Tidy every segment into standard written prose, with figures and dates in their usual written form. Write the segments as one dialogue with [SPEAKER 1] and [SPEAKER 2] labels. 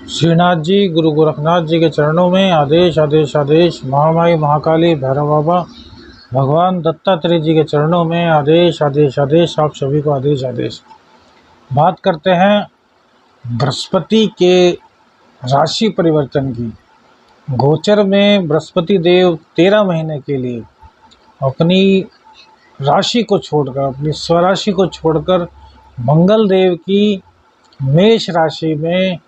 [SPEAKER 1] श्रीनाथ जी, गुरु गोरखनाथ जी के चरणों में आदेश आदेश आदेश। महामाई महाकाली भैरव बाबा भगवान दत्तात्रेय जी के चरणों में आदेश आदेश आदेश। आप सभी को आदेश आदेश। बात करते हैं बृहस्पति के राशि परिवर्तन की। गोचर में बृहस्पति देव 13 महीने के लिए अपनी राशि को छोड़कर, अपनी स्वराशि को छोड़कर मंगल देव की मेष राशि में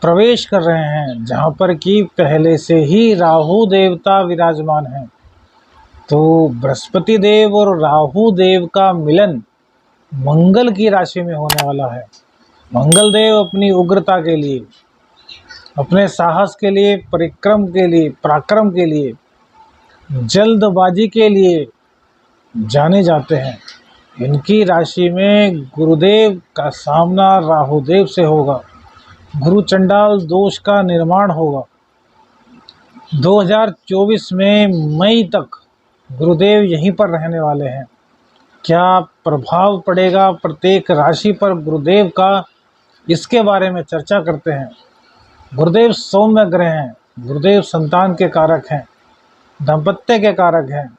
[SPEAKER 1] प्रवेश कर रहे हैं, जहाँ पर कि पहले से ही राहु देवता विराजमान हैं। तो बृहस्पति देव और राहु देव का मिलन मंगल की राशि में होने वाला है। मंगल देव अपनी उग्रता के लिए, अपने साहस के लिए, पराक्रम के लिए, जल्दबाजी के लिए जाने जाते हैं। इनकी राशि में गुरुदेव का सामना राहु देव से होगा। गुरु चंडाल दोष का निर्माण होगा। 2024 में मई तक गुरुदेव यहीं पर रहने वाले हैं। क्या प्रभाव पड़ेगा प्रत्येक राशि पर गुरुदेव का, इसके बारे में चर्चा करते हैं। गुरुदेव सौम्य ग्रह हैं। गुरुदेव संतान के कारक हैं, दाम्पत्य के कारक हैं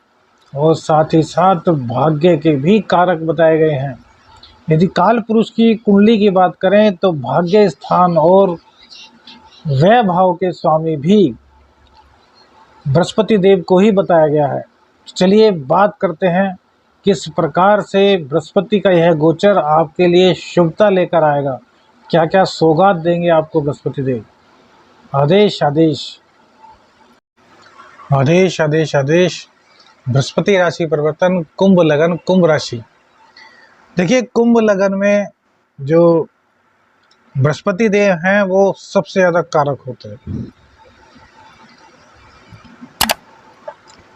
[SPEAKER 1] और साथ ही साथ भाग्य के भी कारक बताए गए हैं। यदि काल पुरुष की कुंडली की बात करें तो भाग्य स्थान और व्यय भाव के स्वामी भी बृहस्पति देव को ही बताया गया है। चलिए बात करते हैं किस प्रकार से बृहस्पति का यह गोचर आपके लिए शुभता लेकर आएगा। क्या क्या सौगात देंगे आपको बृहस्पति देव। आदेश आदेश आदेश आदेश आदेश। बृहस्पति राशि परिवर्तन, कुंभ लगन, कुंभ राशि। देखिए, कुंभ लगन में जो बृहस्पति देव हैं वो सबसे ज्यादा कारक होते हैं।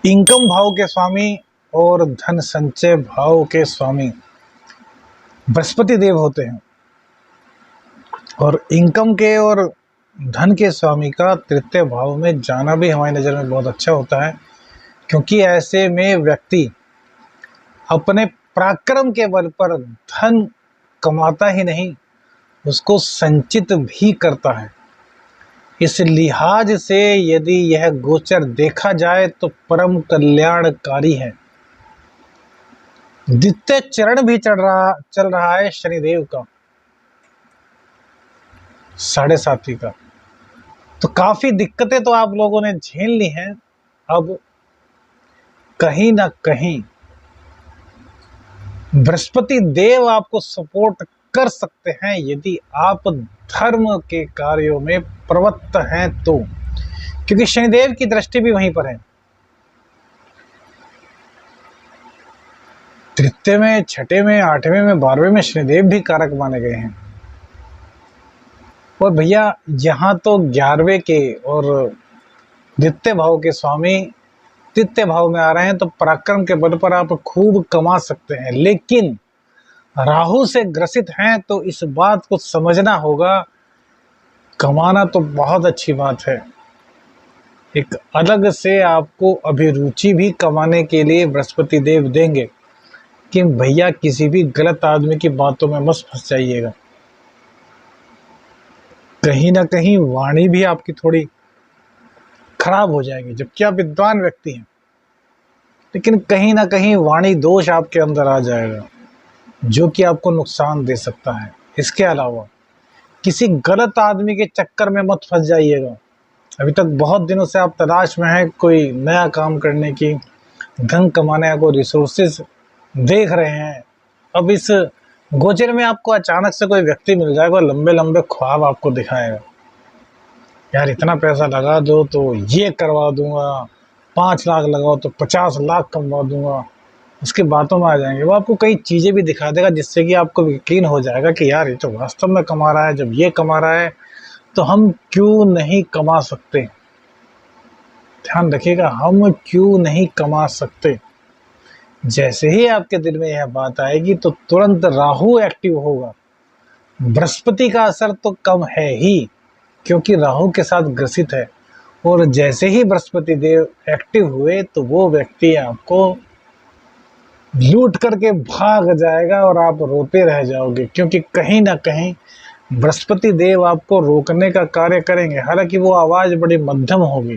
[SPEAKER 1] इनकम भाव के स्वामी और धन संचय भाव के स्वामी बृहस्पति देव होते हैं। और इनकम के और धन के स्वामी का तृतीय भाव में जाना भी हमारी नज़र में बहुत अच्छा होता है, क्योंकि ऐसे में व्यक्ति अपने पराक्रम के बल पर धन कमाता ही नहीं, उसको संचित भी करता है। इस लिहाज से यदि यह गोचर देखा जाए तो परम कल्याणकारी है। द्वितीय चरण भी चल रहा है शनिदेव का, 7.5 का। तो काफी दिक्कतें तो आप लोगों ने झेल ली हैं। अब कहीं ना कहीं बृहस्पति देव आपको सपोर्ट कर सकते हैं यदि आप धर्म के कार्यों में प्रवृत्त हैं तो, क्योंकि शनिदेव की दृष्टि भी वहीं पर है। तृतीय में, छठे में, 8वें में, 12वें में शनिदेव भी कारक माने गए हैं। और भैया यहाँ तो 11वें के और द्वितीय भाव के स्वामी तृतीय भाव में आ रहे हैं, तो पराक्रम के बल पर आप खूब कमा सकते हैं। लेकिन राहु से ग्रसित हैं तो इस बात को समझना होगा, कमाना तो बहुत अच्छी बात है, एक अलग से आपको अभिरुचि भी कमाने के लिए बृहस्पति देव देंगे। कि भैया किसी भी गलत आदमी की बातों में मत फंस जाइएगा। कहीं ना कहीं वाणी भी आपकी थोड़ी खराब हो जाएगी, जबकि आप विद्वान व्यक्ति हैं, लेकिन कहीं ना कहीं वाणी दोष आपके अंदर आ जाएगा जो कि आपको नुकसान दे सकता है। इसके अलावा किसी गलत आदमी के चक्कर में मत फंस जाइएगा। अभी तक बहुत दिनों से आप तलाश में हैं कोई नया काम करने की, धन कमाने को रिसोर्सेज देख रहे हैं। अब इस गोचर में आपको अचानक से कोई व्यक्ति मिल जाएगा, लंबे लंबे ख्वाब आपको दिखाएगा। यार इतना पैसा लगा दो तो ये करवा दूंगा, 5 लाख लगाओ तो 50 लाख कमवा दूंगा। उसकी बातों में आ जाएंगे। वो आपको कई चीज़ें भी दिखा देगा जिससे कि आपको यकीन हो जाएगा कि यार ये तो वास्तव में कमा रहा है। जब ये कमा रहा है तो हम क्यों नहीं कमा सकते। ध्यान रखिएगा, हम क्यों नहीं कमा सकते। जैसे ही आपके दिल में यह बात आएगी तो तुरंत राहु एक्टिव होगा। बृहस्पति का असर तो कम है ही, क्योंकि राहु के साथ ग्रसित है। और जैसे ही बृहस्पति देव एक्टिव हुए तो वो व्यक्ति आपको लूट करके भाग जाएगा और आप रोते रह जाओगे, क्योंकि कहीं ना कहीं बृहस्पति देव आपको रोकने का कार्य करेंगे, हालांकि वो आवाज़ बड़ी मध्यम होगी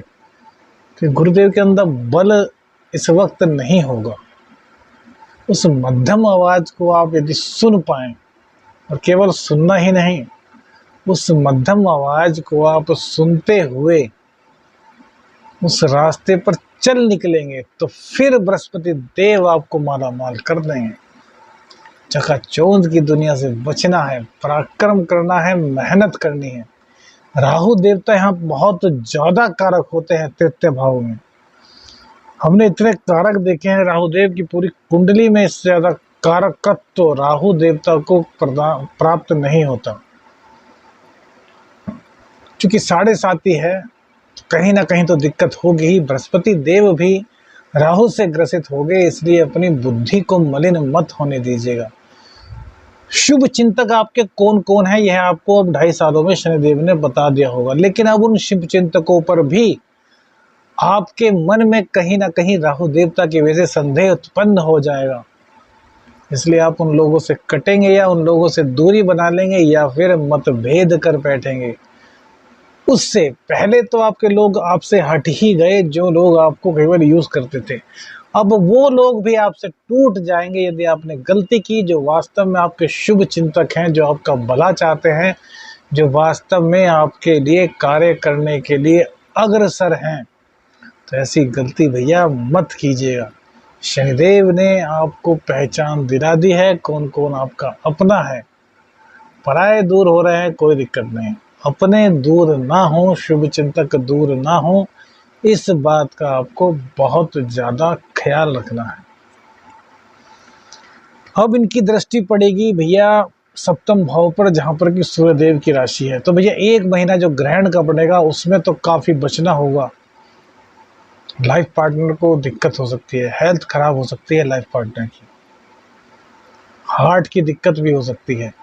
[SPEAKER 1] कि गुरुदेव के अंदर बल इस वक्त नहीं होगा। उस मध्यम आवाज़ को आप यदि सुन पाएँ, और केवल सुनना ही नहीं, उस मध्यम आवाज़ को आप सुनते हुए उस रास्ते पर चल निकलेंगे, तो फिर बृहस्पति देव आपको माला माल कर देंगे। चकाचौंध की दुनिया से बचना है, पराक्रम करना है, मेहनत करनी है। राहु देवता यहाँ बहुत ज़्यादा कारक होते हैं तृतीय भाव में। हमने इतने कारक देखे हैं राहु देव की पूरी कुंडली में, इससे ज़्यादा कारकत्व तो राहु देवता को प्राप्त नहीं होता। क्योंकि 7.5 है, तो कहीं ना कहीं तो दिक्कत होगी ही। बृहस्पति देव भी राहु से ग्रसित हो गए, इसलिए अपनी बुद्धि को मलिन मत होने दीजिएगा। शुभ चिंतक आपके कौन कौन है, यह आपको अब 2.5 सालों में शनिदेव ने बता दिया होगा, लेकिन अब उन शुभ चिंतकों पर भी आपके मन में कहीं ना कहीं राहु देवता की वजह से संदेह उत्पन्न हो जाएगा। इसलिए आप उन लोगों से कटेंगे या उन लोगों से दूरी बना लेंगे या फिर मतभेद कर बैठेंगे। उससे पहले तो आपके लोग आपसे हट ही गए, जो लोग आपको केवल यूज करते थे। अब वो लोग भी आपसे टूट जाएंगे यदि आपने गलती की, जो वास्तव में आपके शुभ चिंतक हैं, जो आपका भला चाहते हैं, जो वास्तव में आपके लिए कार्य करने के लिए अग्रसर हैं। तो ऐसी गलती भैया मत कीजिएगा। शनिदेव ने आपको पहचान दिला दी है कौन कौन आपका अपना है। पराये दूर हो रहे हैं, कोई दिक्कत नहीं, अपने दूर ना हो, शुभ चिंतक दूर ना हो, इस बात का आपको बहुत ज़्यादा ख्याल रखना है। अब इनकी दृष्टि पड़ेगी भैया सप्तम भाव पर, जहाँ पर कि सूर्यदेव की राशि है। तो भैया 1 महीना जो ग्रहण का पड़ेगा उसमें तो काफ़ी बचना होगा। लाइफ पार्टनर को दिक्कत हो सकती है, हेल्थ खराब हो सकती है लाइफ पार्टनर की, हार्ट की दिक्कत भी हो सकती है।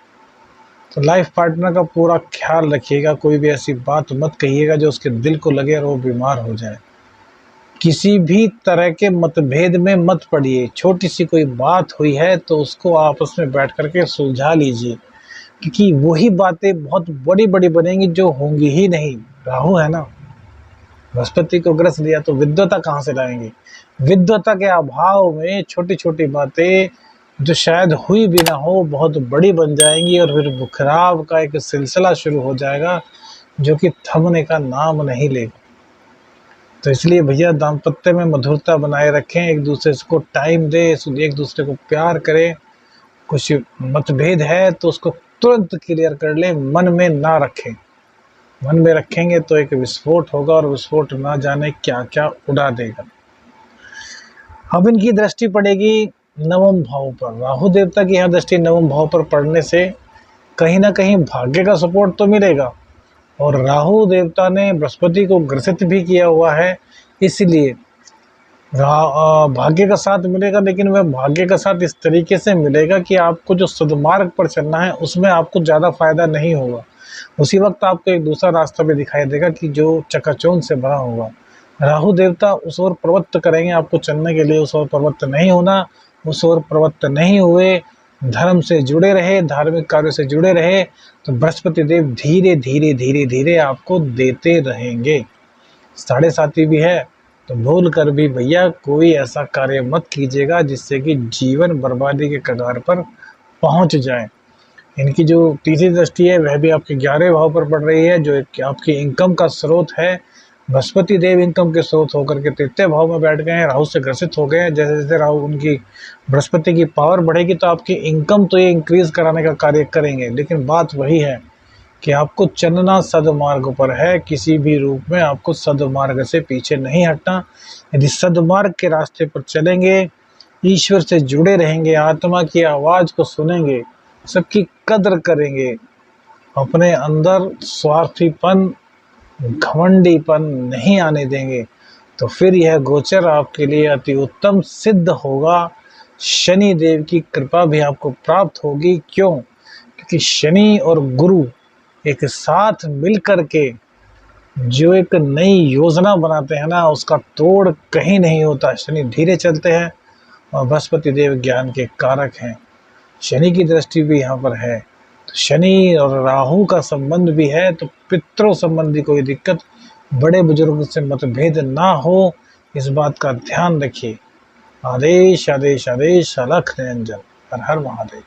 [SPEAKER 1] तो लाइफ पार्टनर का पूरा ख्याल रखिएगा। कोई भी ऐसी बात मत कहिएगा जो उसके दिल को लगे और वो बीमार हो जाए। किसी भी तरह के मतभेद में मत पड़िए। छोटी सी कोई बात हुई है तो उसको आपस में बैठ करके सुलझा लीजिए, क्योंकि वही बातें बहुत बड़ी बड़ी बनेंगी जो होंगी ही नहीं। राहु है ना, बृहस्पति को ग्रस लिया तो विद्वता कहाँ से लाएंगे। विद्वता के अभाव में छोटी छोटी बातें जो शायद हुई भी ना हो बहुत बड़ी बन जाएंगी, और फिर बुखराव का एक सिलसिला शुरू हो जाएगा जो कि थमने का नाम नहीं लेगा। तो इसलिए भैया दाम्पत्य में मधुरता बनाए रखें, एक दूसरे को टाइम दे, एक दूसरे को प्यार करें। कुछ मतभेद है तो उसको तुरंत क्लियर कर ले, मन में ना रखें। मन में रखेंगे तो एक विस्फोट होगा, और विस्फोट ना जाने क्या क्या उड़ा देगा। अब इनकी दृष्टि पड़ेगी 9वें भाव पर। राहु देवता की यहाँ दृष्टि 9वें भाव पर पड़ने से कहीं ना कहीं भाग्य का सपोर्ट तो मिलेगा, और राहु देवता ने बृहस्पति को ग्रसित भी किया हुआ है, इसलिए भाग्य का साथ मिलेगा। लेकिन वह भाग्य का साथ इस तरीके से मिलेगा कि आपको जो सद्मार्ग पर चलना है उसमें आपको ज़्यादा फायदा नहीं होगा। उसी वक्त आपको एक दूसरा रास्ता भी दिखाई देगा कि जो चकाचौंध से भरा होगा। राहु देवता उस ओर प्रवृत्त करेंगे आपको चलने के लिए। उस ओर प्रवृत्त नहीं होना, उस ओर प्रवृत्त नहीं हुए, धर्म से जुड़े रहे, धार्मिक कार्यों से जुड़े रहे, तो बृहस्पति देव धीरे धीरे धीरे धीरे आपको देते रहेंगे। 7.5 भी है, तो भूल कर भी भैया कोई ऐसा कार्य मत कीजिएगा जिससे कि जीवन बर्बादी के कगार पर पहुंच जाए। इनकी जो तीसरी दृष्टि है वह भी आपके 11वें भाव पर पड़ रही है, जो आपकी इनकम का स्रोत है। बृहस्पति देव इनकम के स्रोत होकर के 3य भाव में बैठ गए हैं, राहु से ग्रसित हो गए हैं। जैसे जैसे राहु उनकी बृहस्पति की पावर बढ़ेगी तो आपकी इनकम तो ये इंक्रीज कराने का कार्य करेंगे। लेकिन बात वही है कि आपको चलना सदमार्ग पर है, किसी भी रूप में आपको सदमार्ग से पीछे नहीं हटना। यदि सदमार्ग के रास्ते पर चलेंगे, ईश्वर से जुड़े रहेंगे, आत्मा की आवाज़ को सुनेंगे, सबकी कदर करेंगे, अपने अंदर स्वार्थीपन घमंडीपन नहीं आने देंगे, तो फिर यह गोचर आपके लिए अति उत्तम सिद्ध होगा। शनि देव की कृपा भी आपको प्राप्त होगी। क्यों? क्योंकि शनि और गुरु एक साथ मिलकर के जो एक नई योजना बनाते हैं ना, उसका तोड़ कहीं नहीं होता। शनि धीरे चलते हैं और बृहस्पति देव ज्ञान के कारक हैं। शनि की दृष्टि भी यहाँ पर है, तो शनि और राहु का संबंध भी है, तो पितरों संबंधी कोई दिक्कत, बड़े बुजुर्ग से मतभेद ना हो, इस बात का ध्यान रखिए। आदेश आदेश आदेश, अलख निरंजन। हर हर महादेव।